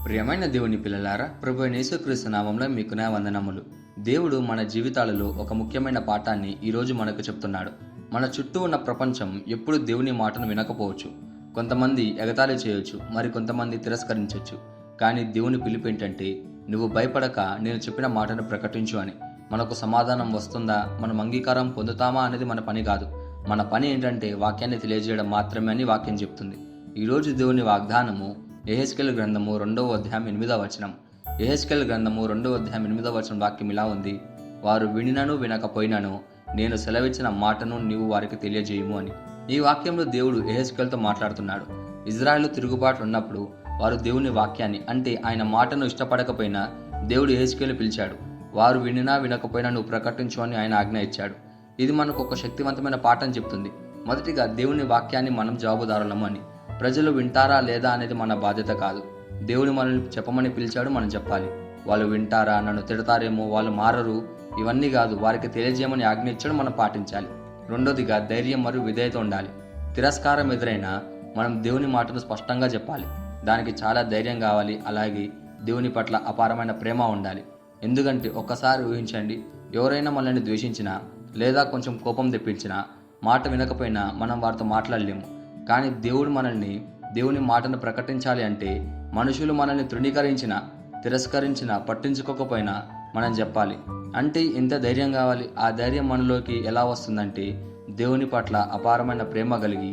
ప్రియమైన దేవుని పిల్లలారా, ప్రభు అయిన యేసుక్రీస్తు నామంలో మీకు నా వందనములు. దేవుడు మన జీవితాలలో ఒక ముఖ్యమైన పాఠాన్ని ఈరోజు మనకు చెప్తున్నాడు. మన చుట్టూ ఉన్న ప్రపంచం ఎప్పుడు దేవుని మాటను వినకపోవచ్చు. కొంతమంది ఎగతాళి చేయొచ్చు, మరి కొంతమంది తిరస్కరించవచ్చు. కానీ దేవుని పిలుపు ఏంటంటే, నువ్వు భయపడక నేను చెప్పిన మాటను ప్రకటించు అని. మనకు సమాధానం వస్తుందా, మనం అంగీకారం పొందుతామా అనేది మన పని కాదు. మన పని ఏంటంటే వాక్యాన్ని తెలియజేయడం మాత్రమే అని వాక్యం చెప్తుంది. ఈరోజు దేవుని వాగ్దానము యెహెజ్కేలు గ్రంథము 2వ అధ్యాయం 8వ వచనం. యెహెజ్కేలు గ్రంథము 2వ అధ్యాయం 8వ వచనం వాక్యం ఇలా ఉంది: వారు వినినను వినకపోయినను నేను సెలవిచ్చిన మాటను నీవు వారికి తెలియజేయము అని. ఈ వాక్యంలో దేవుడు యెహెజ్కేలుతో మాట్లాడుతున్నాడు. ఇజ్రాయేలు తిరుగుబాటు ఉన్నప్పుడు వారు దేవుని వాక్యాన్ని అంటే ఆయన మాటను ఇష్టపడకపోయినా దేవుడు యెహెజ్కేలు పిలిచాడు. వారు వినినా వినకపోయినా నువ్వు ప్రకటించు అని ఆయన ఆజ్ఞ ఇచ్చాడు. ఇది మనకు ఒక శక్తివంతమైన పాఠం చెప్తుంది. మొదటిగా దేవుని వాక్యాన్ని మనం జవాబుదారులము అని. ప్రజలు వింటారా లేదా అనేది మన బాధ్యత కాదు. దేవుని మనల్ని చెప్పమని పిలిచాడు, మనం చెప్పాలి. వాళ్ళు వింటారా, నన్ను తిడతారేమో, వాళ్ళు మారరు, ఇవన్నీ కాదు. వారికి తెలియజేయమని ఆజ్ఞ ఇచ్చాడు, మనం పాటించాలి. రెండోదిగా ధైర్యం మరియు విధేయత ఉండాలి. తిరస్కారం ఎదురైనా మనం దేవుని మాటను స్పష్టంగా చెప్పాలి. దానికి చాలా ధైర్యం కావాలి. అలాగే దేవుని పట్ల అపారమైన ప్రేమ ఉండాలి. ఎందుకంటే ఒక్కసారి ఊహించండి, ఎవరైనా మనల్ని ద్వేషించినా లేదా కొంచెం కోపం తెప్పించినా, మాట వినకపోయినా మనం వారితో మాట్లాడలేము. కానీ దేవుని మాటను ప్రకటించాలి అంటే మనుషులు మనల్ని తృణీకరించినా తిరస్కరించినా పట్టించుకోకపోయినా మనం చెప్పాలి. అంటే ఎంత ధైర్యం కావాలి. ఆ ధైర్యం మనలోకి ఎలా వస్తుందంటే దేవుని పట్ల అపారమైన ప్రేమ కలిగి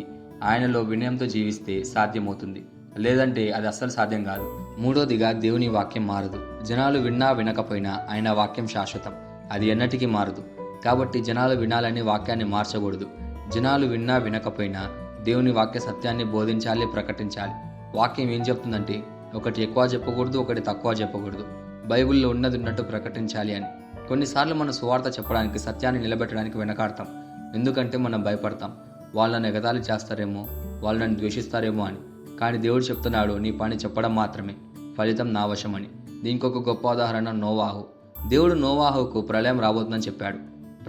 ఆయనలో వినయంతో జీవిస్తే సాధ్యమవుతుంది. లేదంటే అది అస్సలు సాధ్యం కాదు. మూడోదిగా దేవుని వాక్యం మారదు. జనాలు విన్నా వినకపోయినా ఆయన వాక్యం శాశ్వతం, అది ఎన్నటికీ మారదు. కాబట్టి జనాలు వినాలని వాక్యాన్ని మార్చకూడదు. జనాలు విన్నా వినకపోయినా దేవుని వాక్య సత్యాన్ని బోధించాలి, ప్రకటించాలి. వాక్యం ఏం చెప్తుందంటే, ఒకటి ఎక్కువ చెప్పకూడదు, ఒకటి తక్కువ చెప్పకూడదు. బైబిల్లో ఉన్నది ఉన్నట్టు ప్రకటించాలి అని. కొన్నిసార్లు మన సువార్త చెప్పడానికి, సత్యాన్ని నిలబెట్టడానికి వెనకాడతాం. ఎందుకంటే మనం భయపడతాం, వాళ్ళని ఎగతాళి చేస్తారేమో, వాళ్ళని ద్వేషిస్తారేమో అని. కానీ దేవుడు చెప్తున్నాడు, నీ పని చెప్పడం మాత్రమే, ఫలితం నా వశమని. దీనికి ఒక గొప్ప ఉదాహరణ నోవాహు. దేవుడు నోవాహుకు ప్రళయం రాబోతుందని చెప్పాడు.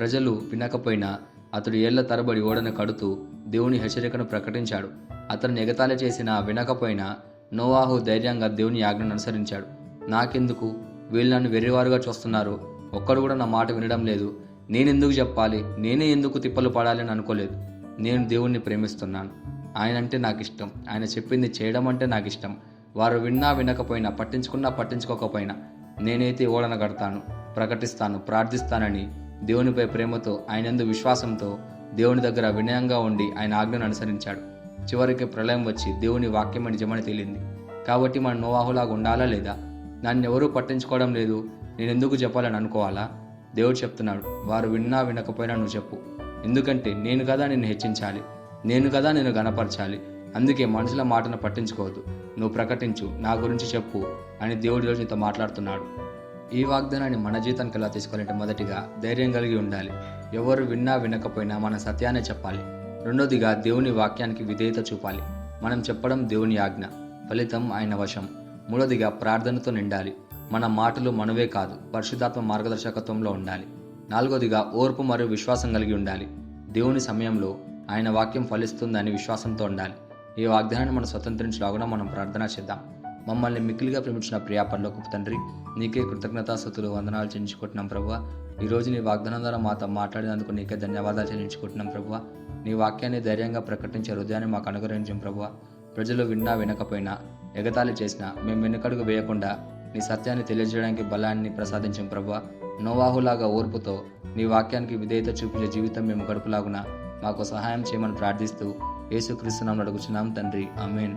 ప్రజలు వినకపోయినా అతడు ఏళ్ల తరబడి ఓడను కడుతూ దేవుని హెచ్చరికను ప్రకటించాడు. అతన్ని ఎగతాళి చేసినా వినకపోయినా నోవాహు ధైర్యంగా దేవుని ఆజ్ఞను అనుసరించాడు. నాకెందుకు, వీళ్ళు నన్ను వెర్రివారుగా చూస్తున్నారు, ఒక్కడు కూడా నా మాట వినడం లేదు, నేనెందుకు చెప్పాలి, నేనే ఎందుకు తిప్పలు పడాలి అని అనుకోలేదు. నేను దేవుణ్ణి ప్రేమిస్తున్నాను, ఆయన అంటే నాకు ఇష్టం, ఆయన చెప్పింది చేయడం అంటే నాకు ఇష్టం. వారు విన్నా వినకపోయినా, పట్టించుకున్నా పట్టించుకోకపోయినా నేనైతే ఓడన కడతాను, ప్రకటిస్తాను, ప్రార్థిస్తానని దేవునిపై ప్రేమతో, ఆయనందు విశ్వాసంతో దేవుని దగ్గర వినయంగా ఉండి ఆయన ఆజ్ఞను అనుసరించాడు. చివరికి ప్రళయం వచ్చి దేవుని వాక్యం నిజమని తేలింది. కాబట్టి మనం నోవాహులాగా ఉండాలా లేదా? నన్ను ఎవరూ పట్టించుకోవడం లేదు, నేను ఎందుకు చెప్పాలని అనుకోవాలా? దేవుడు చెప్తున్నాడు, వారు విన్నా వినకపోయినా నువ్వు చెప్పు. ఎందుకంటే నేను కదా నిన్ను హెచ్చించాలి, నేను కదా నిన్ను గణపరచాలి. అందుకే మనుషుల మాటను పట్టించుకోవద్దు, నువ్వు ప్రకటించు, నా గురించి చెప్పు అని దేవుడి రోజు నీతో మాట్లాడుతున్నాడు. ఈ వాగ్దానాన్ని మన జీవితానికి ఎలా తీసుకోవాలంటే, మొదటిగా ధైర్యం కలిగి ఉండాలి. ఎవరు విన్నా వినకపోయినా మనం సత్యాన్ని చెప్పాలి. రెండోదిగా దేవుని వాక్యానికి విధేయత చూపాలి. మనం చెప్పడం దేవుని ఆజ్ఞ, ఫలితం ఆయన వశం. మూడోదిగా ప్రార్థనతో నిండాలి. మన మాటలు మనవే కాదు, పరిశుద్ధాత్మ మార్గదర్శకత్వంలో ఉండాలి. నాలుగోదిగా ఓర్పు మరియు విశ్వాసం కలిగి ఉండాలి. దేవుని సమయంలో ఆయన వాక్యం ఫలిస్తుందని విశ్వాసంతో ఉండాలి. ఈ వాగ్దానాన్ని మనం స్వతంత్రించలాగా మనం ప్రార్థన చేద్దాం. మమ్మల్ని మిక్కిలిగా ప్రేమించిన ప్రియా పరలోకపు తండ్రి, నీకే కృతజ్ఞతాస్తుతులు, వందనాలు చెల్లించుకుంటున్నాం ప్రభువా. ఈరోజు నీ వాగ్దానం ద్వారా మాతో మాట్లాడినందుకు నీకే ధన్యవాదాలు చెల్లించుకుంటున్నాం ప్రభువా. నీ వాక్యాన్ని ధైర్యంగా ప్రకటించే హృదయాన్ని మాకు అనుగ్రహించాం ప్రభువా. ప్రజలు విన్నా వినకపోయినా, ఎగతాళి చేసినా మేము వెనుకడుగు వేయకుండా నీ సత్యాన్ని తెలియజేయడానికి బలాన్ని ప్రసాదించాం ప్రభువా. నోవాహులాగా ఓర్పుతో నీ వాక్యానికి విధేయత చూపించే జీవితం మేము గడుపులాగున మాకు సహాయం చేయమని ప్రార్థిస్తూ యేసుక్రీస్తు నామమున అడుగుచున్నాం తండ్రి, ఆమేన్.